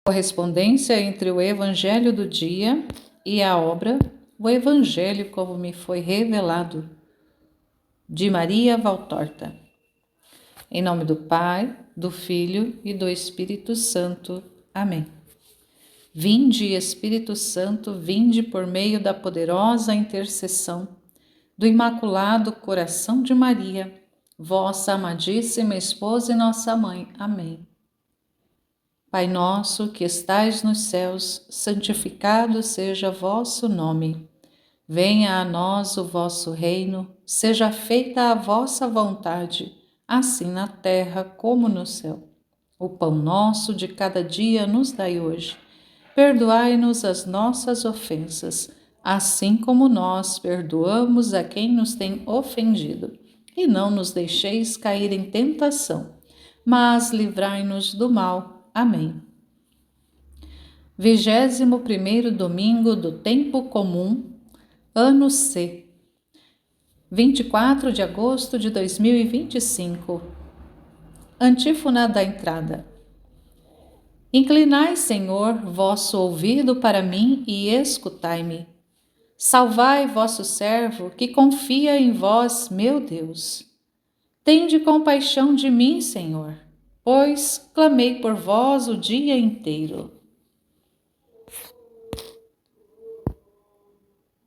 Correspondência entre o Evangelho do dia e a obra O Evangelho como me foi revelado, de Maria Valtorta. Em nome do Pai, do Filho e do Espírito Santo. Amém. Vinde, Espírito Santo, vinde por meio da poderosa intercessão do Imaculado Coração de Maria, vossa amadíssima esposa e nossa mãe. Amém. Pai nosso que estais nos céus, santificado seja vosso nome. Venha a nós o vosso reino, seja feita a vossa vontade, assim na terra como no céu. O pão nosso de cada dia nos dai hoje. Perdoai-nos as nossas ofensas, assim como nós perdoamos a quem nos tem ofendido. E não nos deixeis cair em tentação, mas livrai-nos do mal. Amém. 21º domingo do tempo comum, ano C, 24 de agosto de 2025. Antífona da entrada. Inclinai, Senhor, vosso ouvido para mim e escutai-me. Salvai vosso servo que confia em vós, meu Deus. Tende compaixão de mim, Senhor, pois clamei por vós o dia inteiro.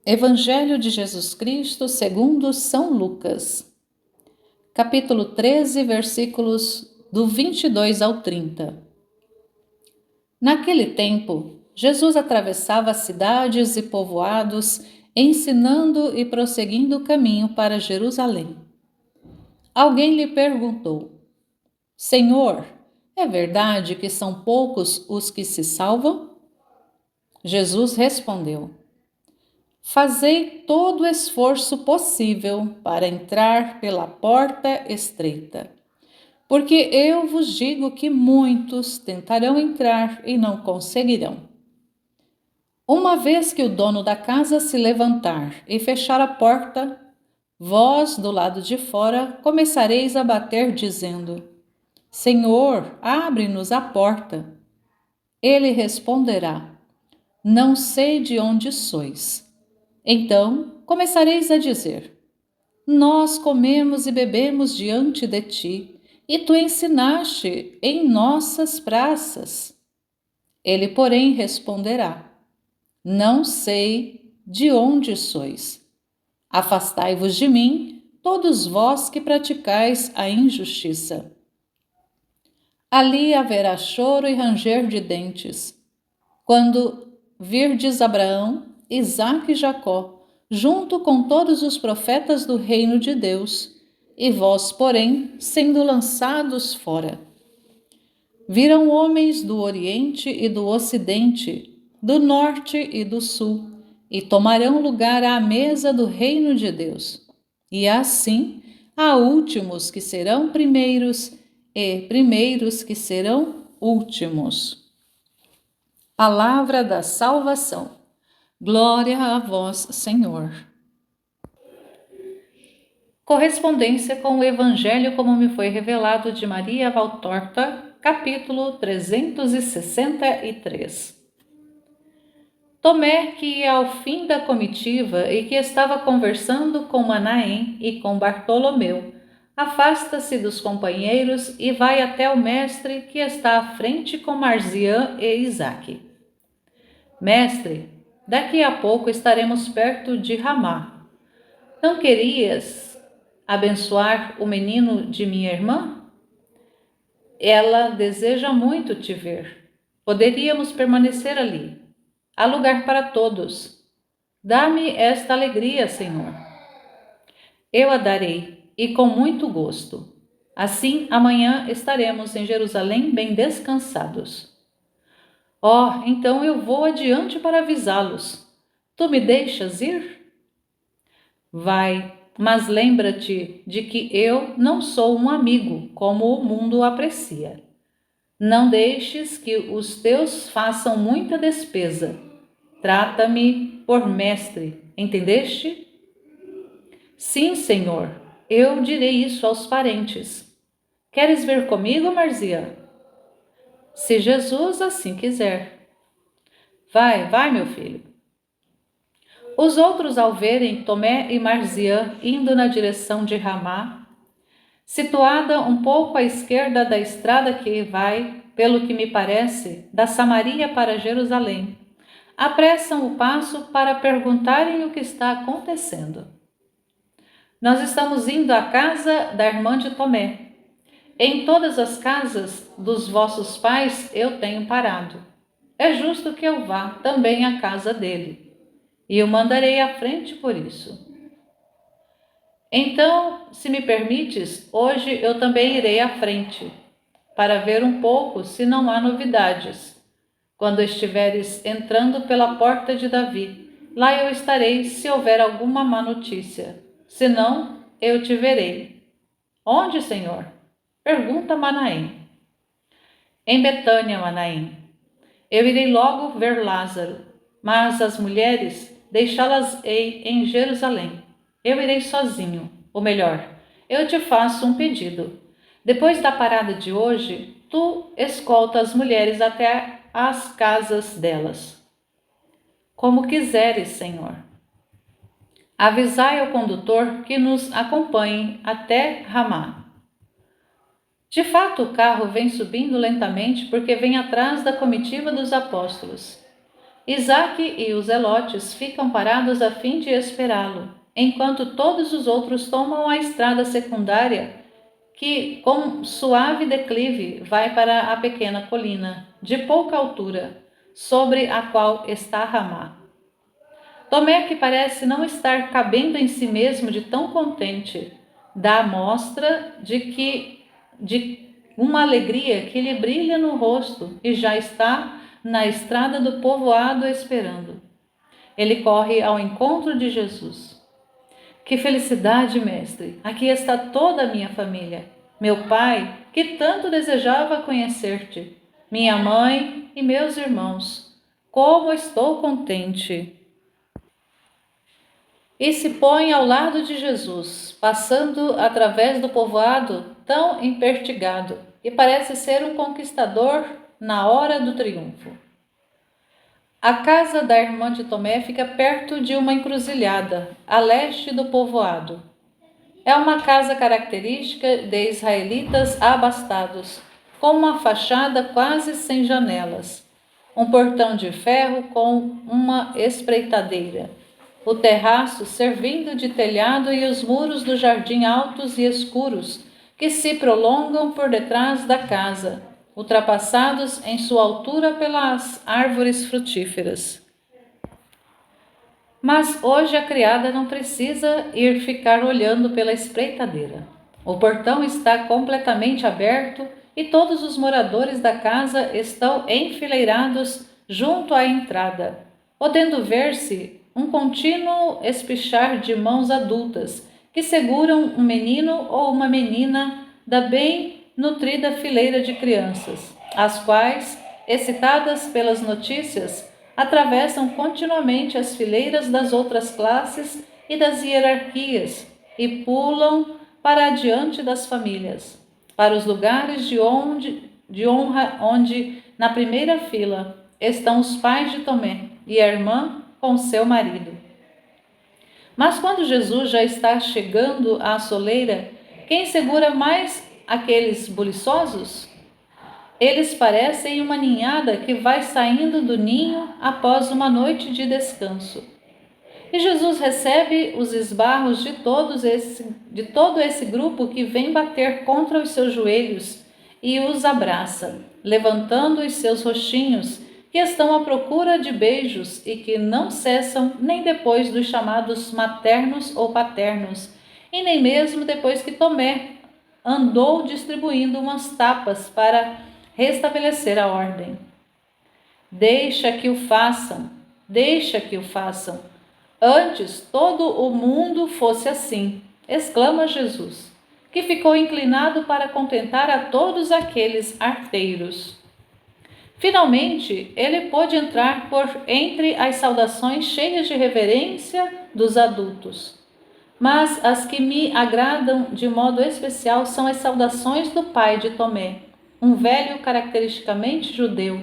Evangelho de Jesus Cristo segundo São Lucas, capítulo 13, versículos do 22 ao 30. Naquele tempo, Jesus atravessava cidades e povoados, ensinando e prosseguindo o caminho para Jerusalém. Alguém lhe perguntou: Senhor, é verdade que são poucos os que se salvam? Jesus respondeu: Fazei todo o esforço possível para entrar pela porta estreita, porque eu vos digo que muitos tentarão entrar e não conseguirão. Uma vez que o dono da casa se levantar e fechar a porta, vós, do lado de fora, começareis a bater, dizendo: Senhor, abre-nos a porta. Ele responderá: Não sei de onde sois. Então começareis a dizer: Nós comemos e bebemos diante de ti, e tu ensinaste em nossas praças. Ele, porém, responderá: Não sei de onde sois. Afastai-vos de mim, todos vós que praticais a injustiça. Ali haverá choro e ranger de dentes, quando virdes Abraão, Isaque e Jacó, junto com todos os profetas do reino de Deus, e vós, porém, sendo lançados fora. Viram homens do Oriente e do Ocidente, do Norte e do Sul, e tomarão lugar à mesa do reino de Deus. E assim, há últimos que serão primeiros, e primeiros que serão últimos. Palavra da salvação. Glória a vós, Senhor. Correspondência com o Evangelho como me foi revelado de Maria Valtorta, capítulo 363. Tomé, que ia ao fim da comitiva e que estava conversando com Manaém e com Bartolomeu, afasta-se dos companheiros e vai até o mestre que está à frente com Marziã e Isaque. Mestre, daqui a pouco estaremos perto de Ramá. Não querias abençoar o menino de minha irmã? Ela deseja muito te ver. Poderíamos permanecer ali. Há lugar para todos. Dá-me esta alegria, Senhor. Eu a darei, e com muito gosto. Assim, amanhã estaremos em Jerusalém bem descansados. Oh, então eu vou adiante para avisá-los. Tu me deixas ir? Vai, mas lembra-te de que eu não sou um amigo, como o mundo aprecia. Não deixes que os teus façam muita despesa. Trata-me por mestre, entendeste? Sim, Senhor, eu direi isso aos parentes. Queres ver comigo, Marzia? se Jesus assim quiser. Vai, meu filho. Os outros, ao verem Tomé e Marziã indo na direção de Ramá, situada um pouco à esquerda da estrada que vai, pelo que me parece, da Samaria para Jerusalém, apressam o passo para perguntarem o que está acontecendo. Nós estamos indo à casa da irmã de Tomé. Em todas as casas dos vossos pais eu tenho parado. É justo que eu vá também à casa dele, e o mandarei à frente por isso. Então, se me permites, hoje eu também irei à frente, para ver um pouco se não há novidades. Quando estiveres entrando pela porta de Davi, lá eu estarei se houver alguma má notícia. Se não, eu te verei. Onde, Senhor? Pergunta Manaém. Em Betânia, Manaém. Eu irei logo ver Lázaro, mas as mulheres deixá-las-ei em Jerusalém. Eu irei sozinho, ou melhor, eu te faço um pedido. Depois da parada de hoje, tu escolta as mulheres até as casas delas. Como quiseres, Senhor. Avisai ao condutor que nos acompanhe até Ramá. De fato, o carro vem subindo lentamente porque vem atrás da comitiva dos apóstolos. Isaque e os zelotes ficam parados a fim de esperá-lo, enquanto todos os outros tomam a estrada secundária que, com suave declive, vai para a pequena colina, de pouca altura, sobre a qual está Ramá. Tomé, que parece não estar cabendo em si mesmo de tão contente, dá mostra de uma alegria que lhe brilha no rosto e já está na estrada do povoado esperando. Ele corre ao encontro de Jesus. Que felicidade, mestre! Aqui está toda a minha família. Meu pai, que tanto desejava conhecer-te. Minha mãe e meus irmãos. Como estou contente! E se põe ao lado de Jesus, passando através do povoado tão empertigado, e parece ser um conquistador na hora do triunfo. A casa da irmã de Tomé fica perto de uma encruzilhada, a leste do povoado. É uma casa característica de israelitas abastados, com uma fachada quase sem janelas, um portão de ferro com uma espreitadeira, o terraço servindo de telhado e os muros do jardim altos e escuros que se prolongam por detrás da casa, ultrapassados em sua altura pelas árvores frutíferas. Mas hoje a criada não precisa ir ficar olhando pela espreitadeira. O portão está completamente aberto e todos os moradores da casa estão enfileirados junto à entrada, podendo ver-se um contínuo espichar de mãos adultas que seguram um menino ou uma menina da bem nutrida fileira de crianças, as quais, excitadas pelas notícias, atravessam continuamente as fileiras das outras classes e das hierarquias e pulam para adiante das famílias, para os lugares de honra onde, na primeira fila, estão os pais de Tomé e a irmã com seu marido. Mas quando Jesus já está chegando à soleira, quem segura mais aqueles buliçosos? Eles parecem uma ninhada que vai saindo do ninho após uma noite de descanso. E Jesus recebe os esbarros de todo esse grupo que vem bater contra os seus joelhos e os abraça, levantando os seus rostinhos, que estão à procura de beijos e que não cessam nem depois dos chamados maternos ou paternos, e nem mesmo depois que Tomé andou distribuindo umas tapas para restabelecer a ordem. Deixa que o façam. Antes todo o mundo fosse assim, exclama Jesus, que ficou inclinado para contentar a todos aqueles arteiros. Finalmente, ele pôde entrar por entre as saudações cheias de reverência dos adultos. Mas as que me agradam de modo especial são as saudações do pai de Tomé, um velho caracteristicamente judeu,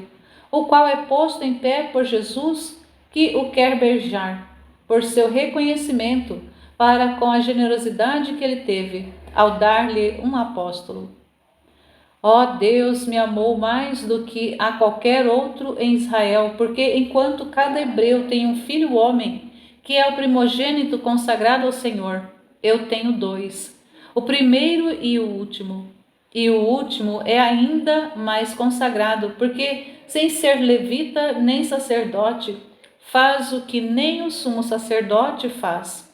o qual é posto em pé por Jesus, que o quer beijar, por seu reconhecimento para com a generosidade que ele teve ao dar-lhe um apóstolo. Ó Deus me amou mais do que a qualquer outro em Israel, porque enquanto cada hebreu tem um filho homem, que é o primogênito consagrado ao Senhor, eu tenho dois, o primeiro e o último. E o último é ainda mais consagrado, porque, sem ser levita nem sacerdote, faz o que nem o sumo sacerdote faz.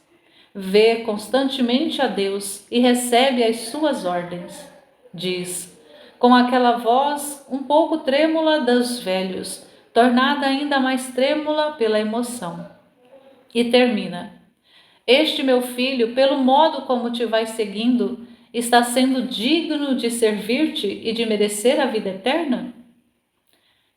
Vê constantemente a Deus e recebe as suas ordens. Diz, com aquela voz um pouco trêmula dos velhos, tornada ainda mais trêmula pela emoção. E termina: Este meu filho, pelo modo como te vai seguindo, está sendo digno de servir-te e de merecer a vida eterna?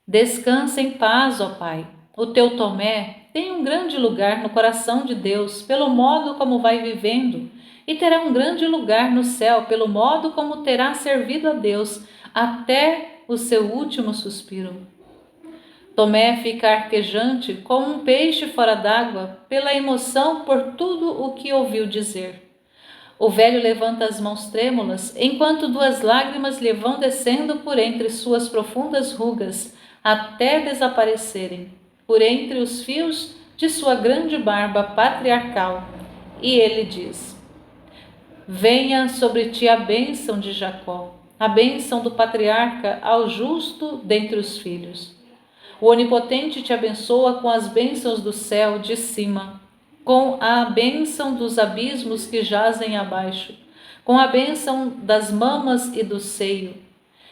Descansa em paz, ó Pai. O teu Tomé tem um grande lugar no coração de Deus, pelo modo como vai vivendo, e terá um grande lugar no céu, pelo modo como terá servido a Deus até o seu último suspiro. Tomé fica arquejante como um peixe fora d'água, pela emoção por tudo o que ouviu dizer. O velho levanta as mãos trêmulas, enquanto duas lágrimas lhe vão descendo por entre suas profundas rugas, até desaparecerem, por entre os fios de sua grande barba patriarcal. E ele diz: Venha sobre ti a bênção de Jacó, a bênção do patriarca ao justo dentre os filhos. O Onipotente te abençoa com as bênçãos do céu de cima, com a bênção dos abismos que jazem abaixo, com a bênção das mamas e do seio.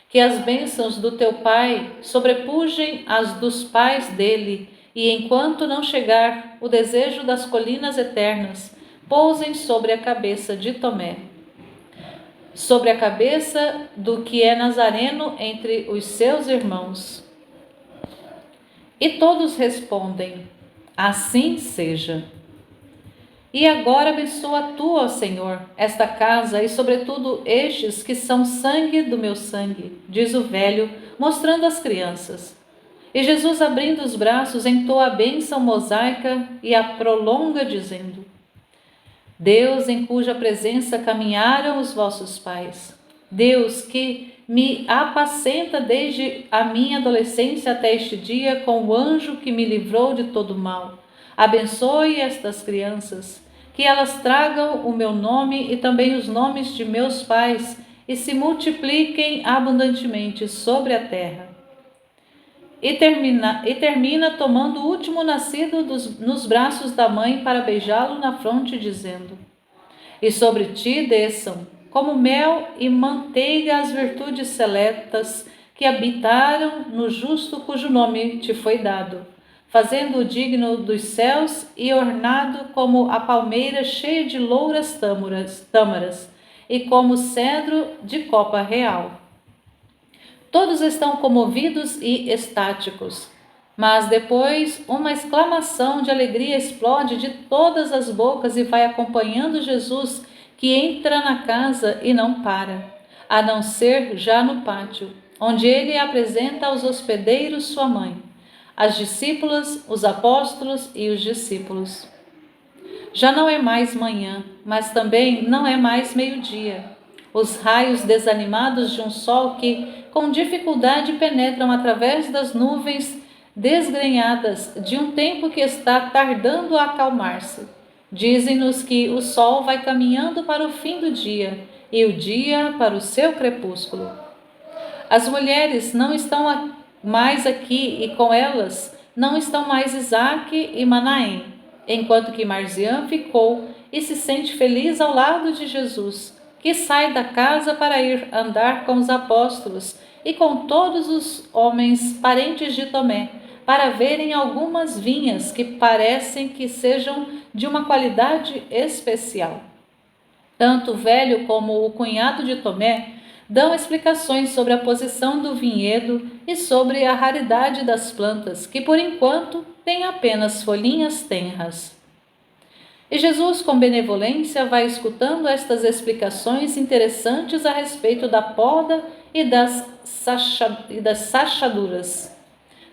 Que as bênçãos do teu pai sobrepujem as dos pais dele, e enquanto não chegar o desejo das colinas eternas, pousem sobre a cabeça de Tomé, sobre a cabeça do que é nazareno entre os seus irmãos. E todos respondem: Assim seja. E agora abençoa tu, ó Senhor, esta casa e sobretudo estes que são sangue do meu sangue, diz o velho, mostrando as crianças. E Jesus, abrindo os braços, entoa a bênção mosaica e a prolonga, dizendo: Deus em cuja presença caminharam os vossos pais, Deus que me apacenta desde a minha adolescência até este dia com o anjo que me livrou de todo mal. Abençoe estas crianças, que elas tragam o meu nome e também os nomes de meus pais e se multipliquem abundantemente sobre a terra. E termina tomando o último nascido nos braços da mãe para beijá-lo na fronte, dizendo: E sobre ti desçam, como mel e manteiga, as virtudes seletas que habitaram no justo cujo nome te foi dado, fazendo-o digno dos céus e ornado como a palmeira cheia de louras tâmaras e como cedro de copa real. Todos estão comovidos e estáticos, mas depois uma exclamação de alegria explode de todas as bocas e vai acompanhando Jesus, que entra na casa e não para, a não ser já no pátio, onde ele apresenta aos hospedeiros sua mãe, as discípulas, os apóstolos e os discípulos. Já não é mais manhã, mas também não é mais meio-dia. Os raios desanimados de um sol que, com dificuldade, penetram através das nuvens desgrenhadas de um tempo que está tardando a acalmar-se. Dizem-nos que o sol vai caminhando para o fim do dia e o dia para o seu crepúsculo. As mulheres não estão mais aqui e com elas não estão mais Isaque e Manaém, enquanto que Marziã ficou e se sente feliz ao lado de Jesus, que sai da casa para ir andar com os apóstolos e com todos os homens parentes de Tomé, para verem algumas vinhas que parecem que sejam de uma qualidade especial. Tanto o velho como o cunhado de Tomé dão explicações sobre a posição do vinhedo e sobre a raridade das plantas, que por enquanto têm apenas folhinhas tenras. E Jesus, com benevolência, vai escutando estas explicações interessantes a respeito da poda e das sachaduras,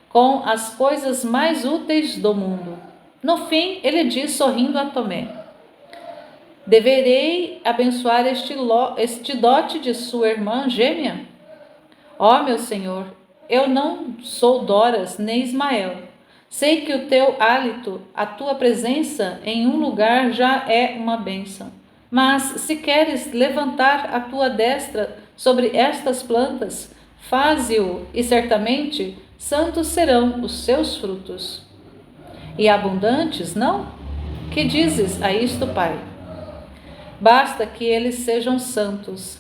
com as coisas mais úteis do mundo. No fim, ele diz, sorrindo a Tomé: deverei abençoar este dote de sua irmã gêmea? Ó meu Senhor, eu não sou Doras nem Ismael. Sei que o teu hálito, a tua presença em um lugar já é uma bênção. Mas se queres levantar a tua destra sobre estas plantas, faze-o, e certamente santos serão os seus frutos. E abundantes, não? Que dizes a isto, Pai? Basta que eles sejam santos,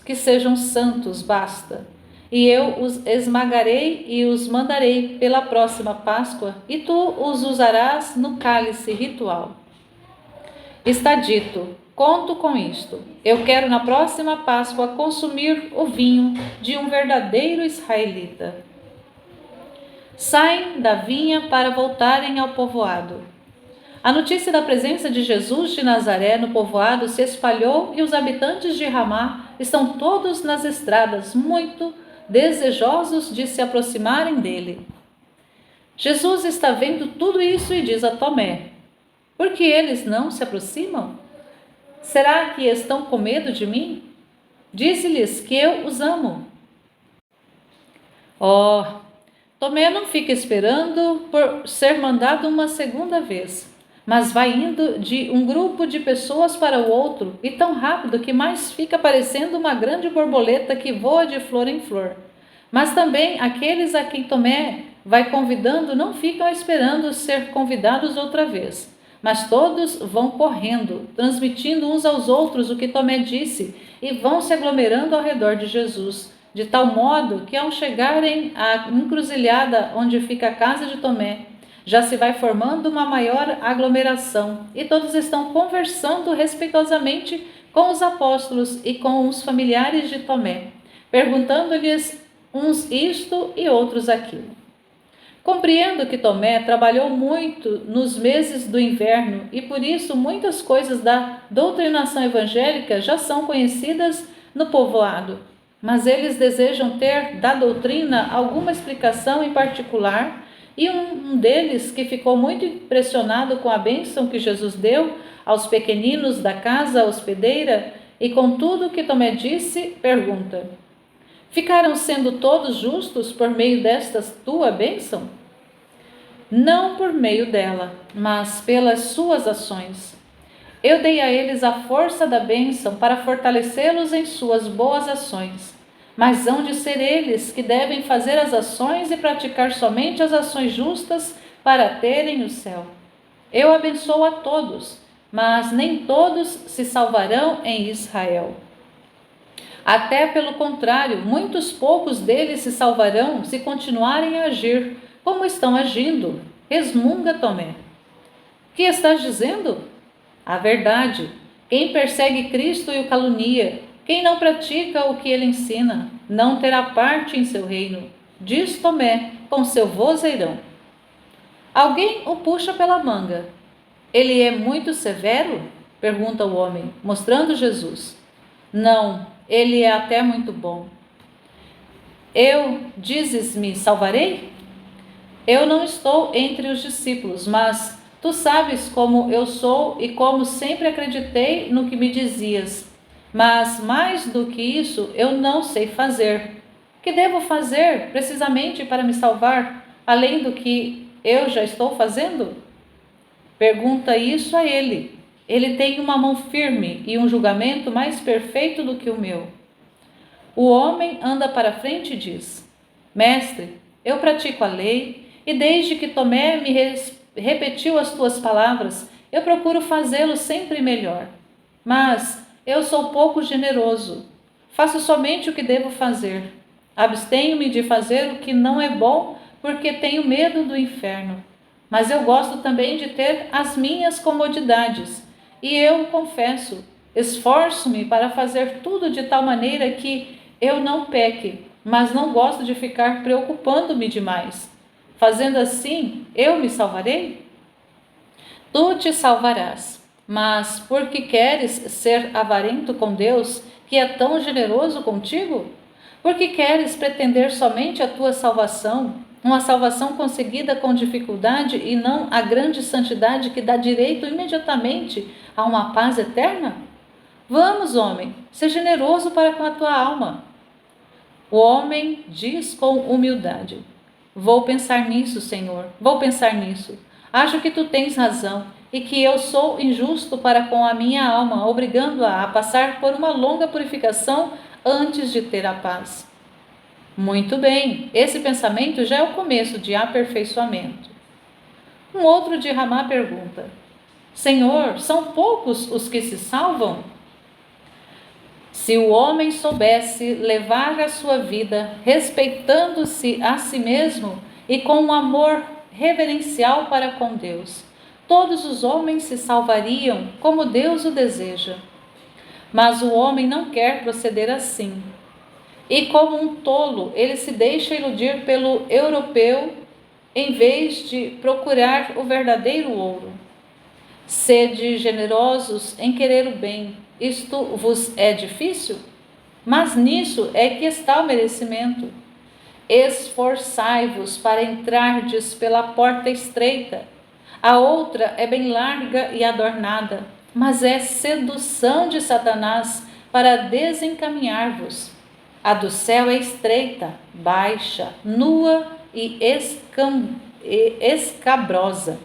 basta. E eu os esmagarei e os mandarei pela próxima Páscoa, e tu os usarás no cálice ritual. Está dito, conto com isto. Eu quero na próxima Páscoa consumir o vinho de um verdadeiro israelita. Saem da vinha para voltarem ao povoado. A notícia da presença de Jesus de Nazaré no povoado se espalhou e os habitantes de Ramá estão todos nas estradas, muito desejosos de se aproximarem dele. Jesus está vendo tudo isso e diz a Tomé: por que eles não se aproximam? Será que estão com medo de mim? Dize-lhes que eu os amo. Oh, Tomé não fica esperando por ser mandado uma segunda vez, mas vai indo de um grupo de pessoas para o outro, e tão rápido que mais fica parecendo uma grande borboleta que voa de flor em flor. Mas também aqueles a quem Tomé vai convidando não ficam esperando ser convidados outra vez, mas todos vão correndo, transmitindo uns aos outros o que Tomé disse, e vão se aglomerando ao redor de Jesus, de tal modo que ao chegarem à encruzilhada onde fica a casa de Tomé, já se vai formando uma maior aglomeração, e todos estão conversando respeitosamente com os apóstolos e com os familiares de Tomé, perguntando-lhes uns isto e outros aquilo. Compreendo que Tomé trabalhou muito nos meses do inverno e por isso muitas coisas da doutrinação evangélica já são conhecidas no povoado, mas eles desejam ter da doutrina alguma explicação em particular, e um deles, que ficou muito impressionado com a bênção que Jesus deu aos pequeninos da casa hospedeira e com tudo que Tomé disse, pergunta: ficaram sendo todos justos por meio desta tua bênção? Não por meio dela, mas pelas suas ações. Eu dei a eles a força da bênção para fortalecê-los em suas boas ações. Mas hão de ser eles que devem fazer as ações e praticar somente as ações justas para terem o céu. Eu abençoo a todos, mas nem todos se salvarão em Israel. Até pelo contrário, muitos poucos deles se salvarão se continuarem a agir como estão agindo. Resmunga Tomé. Que estás dizendo? A verdade. Quem persegue Cristo e o calunia, quem não pratica o que ele ensina, não terá parte em seu reino, diz Tomé com seu vozeirão. Alguém o puxa pela manga. Ele é muito severo? Pergunta o homem, mostrando Jesus. Não, ele é até muito bom. Dizes-me, salvarei? Eu não estou entre os discípulos, mas tu sabes como eu sou e como sempre acreditei no que me dizias. Mas mais do que isso, eu não sei fazer. Que devo fazer precisamente para me salvar, além do que eu já estou fazendo? Pergunta isso a ele. Ele tem uma mão firme e um julgamento mais perfeito do que o meu. O homem anda para frente e diz: Mestre, eu pratico a lei, e desde que Tomé me repetiu as tuas palavras, eu procuro fazê-lo sempre melhor. Mas eu sou pouco generoso. Faço somente o que devo fazer. Abstenho-me de fazer o que não é bom, porque tenho medo do inferno. Mas eu gosto também de ter as minhas comodidades. E eu confesso, esforço-me para fazer tudo de tal maneira que eu não peque, mas não gosto de ficar preocupando-me demais. Fazendo assim, eu me salvarei? Tu te salvarás, mas porque queres ser avarento com Deus, que é tão generoso contigo? Porque queres pretender somente a tua salvação, uma salvação conseguida com dificuldade e não a grande santidade que dá direito imediatamente a uma paz eterna? Vamos, homem, ser generoso para com a tua alma. O homem diz com humildade: vou pensar nisso, Senhor, vou pensar nisso. Acho que tu tens razão e que eu sou injusto para com a minha alma, obrigando-a a passar por uma longa purificação antes de ter a paz. Muito bem, esse pensamento já é o começo de aperfeiçoamento. Um outro de Ramá pergunta: Senhor, são poucos os que se salvam? Se o homem soubesse levar a sua vida respeitando-se a si mesmo e com um amor reverencial para com Deus, todos os homens se salvariam como Deus o deseja. Mas o homem não quer proceder assim. E como um tolo, ele se deixa iludir pelo europeu em vez de procurar o verdadeiro ouro. Sede generosos em querer o bem. Isto vos é difícil? Mas nisso é que está o merecimento. Esforçai-vos para entrardes pela porta estreita. A outra é bem larga e adornada, mas é sedução de Satanás para desencaminhar-vos. A do céu é estreita, baixa, nua e escabrosa.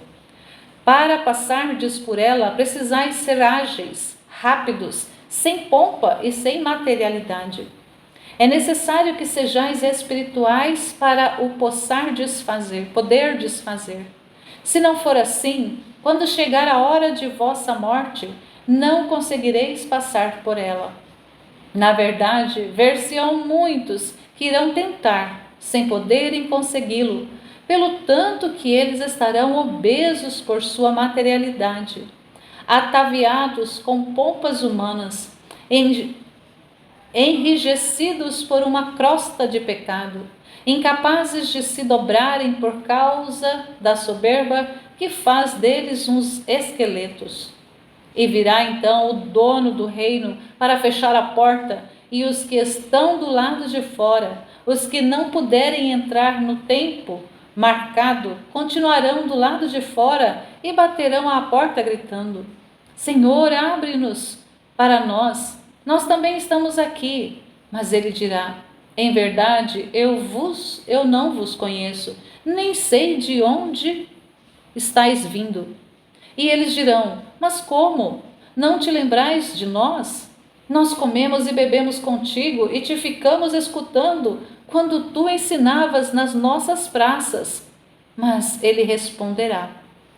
Para passardes por ela, precisais ser ágeis, rápidos, sem pompa e sem materialidade. É necessário que sejais espirituais para o poder desfazer. Se não for assim, quando chegar a hora de vossa morte, não conseguireis passar por ela. Na verdade, ver-se-ão muitos que irão tentar, sem poderem consegui-lo, pelo tanto que eles estarão obesos por sua materialidade, ataviados com pompas humanas, enrijecidos por uma crosta de pecado, incapazes de se dobrarem por causa da soberba que faz deles uns esqueletos. E virá então o dono do reino para fechar a porta, e os que estão do lado de fora, os que não puderem entrar no tempo marcado, continuarão do lado de fora e baterão à porta gritando: Senhor, abre-nos para nós. Nós também estamos aqui. Mas ele dirá: em verdade, eu não vos conheço, nem sei de onde estáis vindo. E eles dirão: mas como? Não te lembrais de nós? Nós comemos e bebemos contigo e te ficamos escutando quando tu ensinavas nas nossas praças. Mas ele responderá: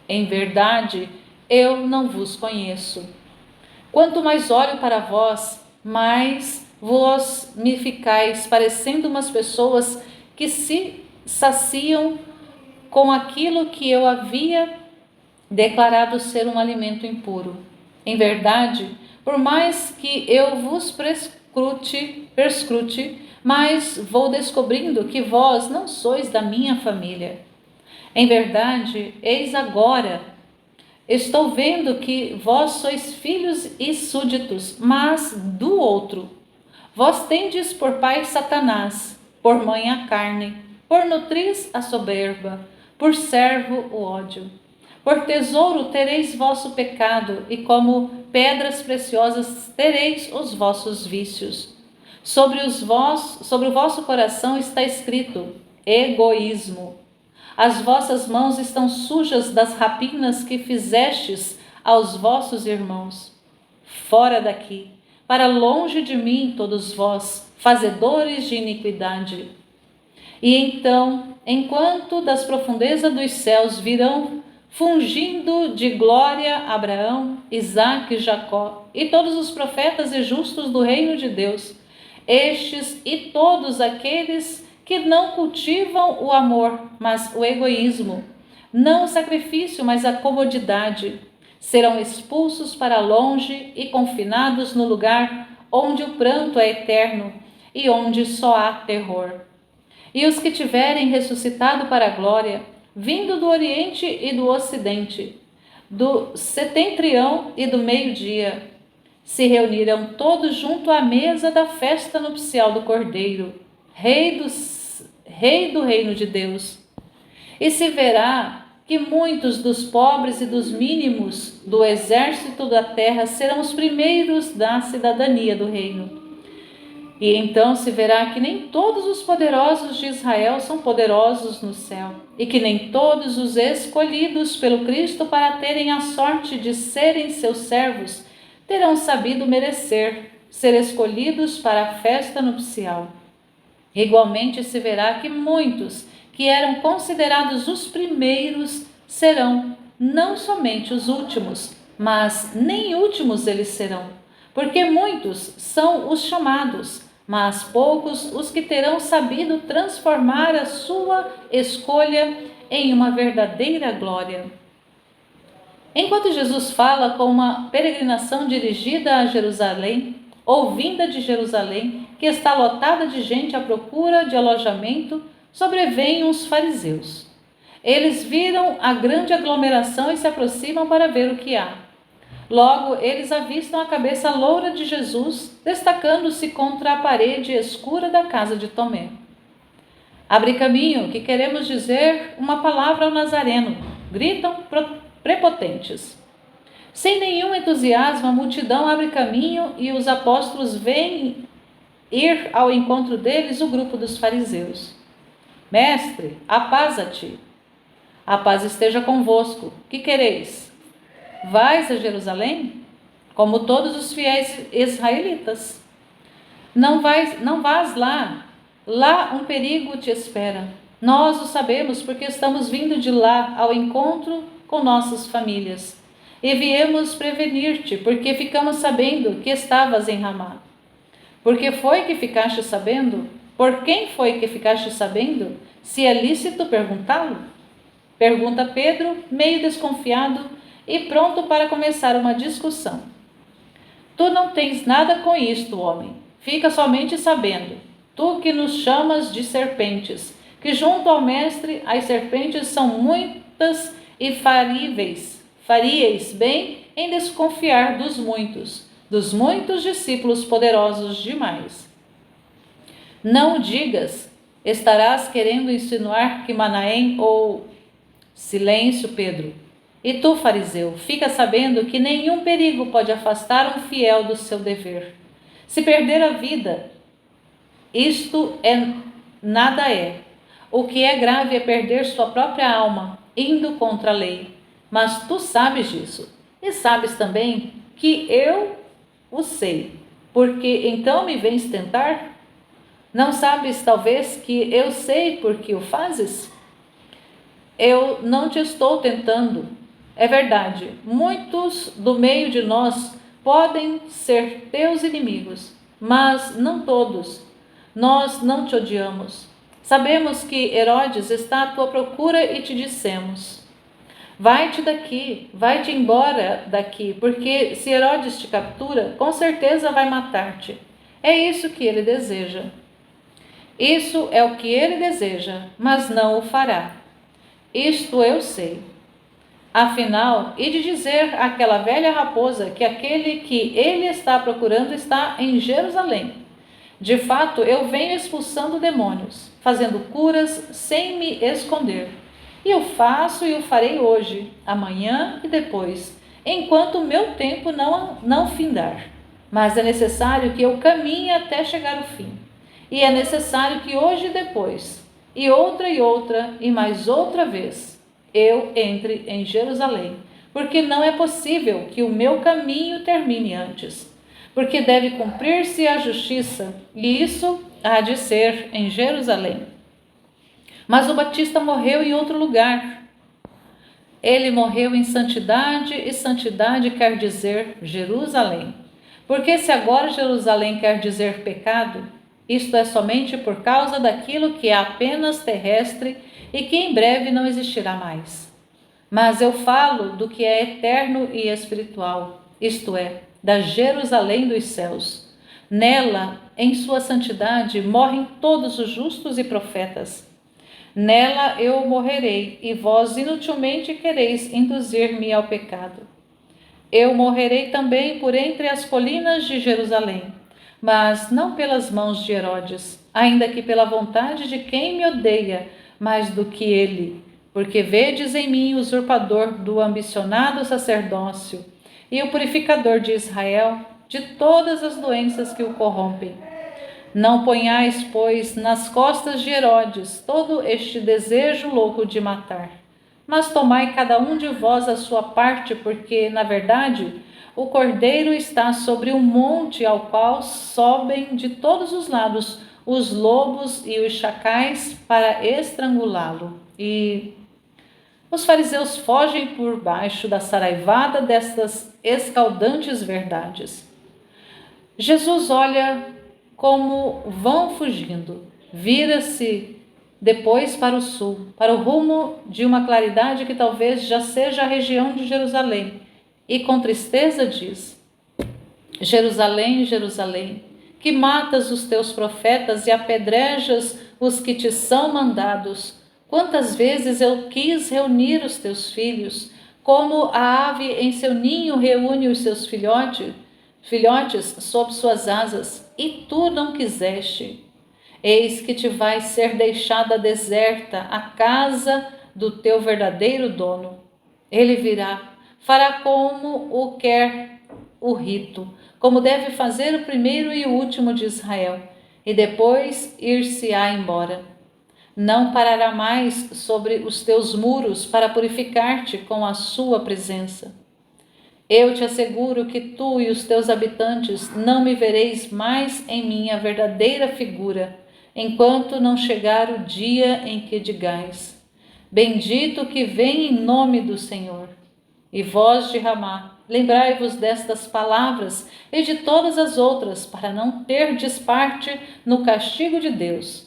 em verdade, eu não vos conheço. Quanto mais olho para vós, mais vós me ficais parecendo umas pessoas que se saciam com aquilo que eu havia declarado ser um alimento impuro. Em verdade, por mais que eu vos perscrute, mas vou descobrindo que vós não sois da minha família. Em verdade, eis agora, estou vendo que vós sois filhos e súditos, mas do outro. Vós tendes por pai Satanás, por mãe a carne, por nutriz a soberba, por servo o ódio. Por tesouro tereis vosso pecado, e como pedras preciosas tereis os vossos vícios. Sobre o vosso coração está escrito: egoísmo. As vossas mãos estão sujas das rapinas que fizestes aos vossos irmãos. Fora daqui, para longe de mim, todos vós, fazedores de iniquidade. E então, enquanto das profundezas dos céus virão fungindo de glória Abraão, Isaque e Jacó, e todos os profetas e justos do reino de Deus, estes e todos aqueles que não cultivam o amor, mas o egoísmo, não o sacrifício, mas a comodidade, serão expulsos para longe e confinados no lugar onde o pranto é eterno e onde só há terror. E os que tiverem ressuscitado para a glória, vindo do Oriente e do Ocidente, do setentrião e do meio-dia, se reunirão todos junto à mesa da festa nupcial do Cordeiro. rei do reino de Deus. E se verá que muitos dos pobres e dos mínimos do exército da terra serão os primeiros da cidadania do reino. E então se verá que nem todos os poderosos de Israel são poderosos no céu, e que nem todos os escolhidos pelo Cristo para terem a sorte de serem seus servos terão sabido merecer ser escolhidos para a festa nupcial. Igualmente se verá que muitos que eram considerados os primeiros serão não somente os últimos, mas nem últimos eles serão, porque muitos são os chamados, mas poucos os que terão sabido transformar a sua escolha em uma verdadeira glória. Enquanto Jesus fala com uma peregrinação dirigida a Jerusalém, ou vinda de Jerusalém, que está lotada de gente à procura de alojamento, sobrevêm uns fariseus. Eles viram a grande aglomeração e se aproximam para ver o que há. Logo, eles avistam a cabeça loura de Jesus, destacando-se contra a parede escura da casa de Tomé. Abre caminho, que queremos dizer uma palavra ao Nazareno, gritam prepotentes. Sem nenhum entusiasmo, a multidão abre caminho e os apóstolos veem ir ao encontro deles o grupo dos fariseus. Mestre, apaza-te. A paz esteja convosco. Que quereis? Vais a Jerusalém? Como todos os fiéis israelitas. Não vás lá. Lá um perigo te espera. Nós o sabemos porque estamos vindo de lá ao encontro com nossas famílias. E viemos prevenir-te, porque ficamos sabendo que estavas em Ramá. Por que foi que ficaste sabendo? Por quem foi que ficaste sabendo? Se é lícito perguntá-lo? Pergunta Pedro, meio desconfiado e pronto para começar uma discussão. Tu não tens nada com isto, homem. Fica somente sabendo, tu que nos chamas de serpentes, que junto ao Mestre as serpentes são muitas e faríeis bem em desconfiar dos muitos discípulos poderosos demais. Não digas, estarás querendo insinuar que Manaém ou... Silêncio, Pedro. E tu, fariseu, fica sabendo que nenhum perigo pode afastar um fiel do seu dever. Se perder a vida, nada é. O que é grave é perder sua própria alma, indo contra a lei. Mas tu sabes disso, e sabes também que eu o sei, porque então me vens tentar? Não sabes, talvez, que eu sei por que o fazes? Eu não te estou tentando. É verdade, muitos do meio de nós podem ser teus inimigos, mas não todos. Nós não te odiamos. Sabemos que Herodes está à tua procura e te dissemos: vai-te daqui, vai-te embora daqui, porque se Herodes te captura, com certeza vai matar-te. É isso que ele deseja. Isso é o que ele deseja, mas não o fará. Isto eu sei. Afinal, e de dizer àquela velha raposa que aquele que ele está procurando está em Jerusalém. De fato, eu venho expulsando demônios, fazendo curas sem me esconder. E eu faço e o farei hoje, amanhã e depois, enquanto o meu tempo não findar. Mas é necessário que eu caminhe até chegar ao fim. E é necessário que hoje e depois, e outra e mais outra vez, eu entre em Jerusalém, porque não é possível que o meu caminho termine antes, porque deve cumprir-se a justiça, e isso há de ser em Jerusalém. Mas o Batista morreu em outro lugar. Ele morreu em santidade, e santidade quer dizer Jerusalém. Porque se agora Jerusalém quer dizer pecado, isto é somente por causa daquilo que é apenas terrestre e que em breve não existirá mais. Mas eu falo do que é eterno e espiritual, isto é, da Jerusalém dos céus. Nela, em sua santidade, morrem todos os justos e profetas. Nela eu morrerei, e vós inutilmente quereis induzir-me ao pecado. Eu morrerei também por entre as colinas de Jerusalém, mas não pelas mãos de Herodes, ainda que pela vontade de quem me odeia mais do que ele, porque vedes em mim o usurpador do ambicionado sacerdócio e o purificador de Israel de todas as doenças que o corrompem. Não ponhais, pois, nas costas de Herodes todo este desejo louco de matar, mas tomai cada um de vós a sua parte, porque, na verdade, o cordeiro está sobre um monte ao qual sobem de todos os lados os lobos e os chacais para estrangulá-lo. E os fariseus fogem por baixo da saraivada destas escaldantes verdades. Jesus olha como vão fugindo, vira-se depois para o sul, para o rumo de uma claridade que talvez já seja a região de Jerusalém, e com tristeza diz: Jerusalém, Jerusalém, que matas os teus profetas e apedrejas os que te são mandados. Quantas vezes eu quis reunir os teus filhos, como a ave em seu ninho reúne os seus filhotes sob suas asas, e tu não quiseste. Eis que te vai ser deixada deserta a casa do teu verdadeiro dono. Ele virá, fará como o quer o rito, como deve fazer o primeiro e o último de Israel, e depois ir-se-á embora. Não parará mais sobre os teus muros para purificar-te com a sua presença. Eu te asseguro que tu e os teus habitantes não me vereis mais em minha verdadeira figura, enquanto não chegar o dia em que digais: Bendito que vem em nome do Senhor. E vós de Ramá, lembrai-vos destas palavras e de todas as outras, para não terdes parte no castigo de Deus.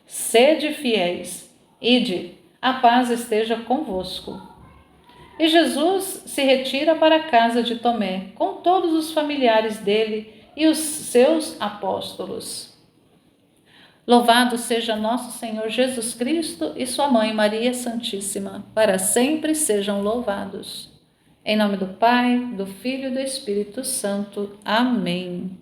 Sede fiéis, ide, a paz esteja convosco. E Jesus se retira para a casa de Tomé, com todos os familiares dele e os seus apóstolos. Louvado seja nosso Senhor Jesus Cristo e sua mãe Maria Santíssima, para sempre sejam louvados. Em nome do Pai, do Filho e do Espírito Santo. Amém.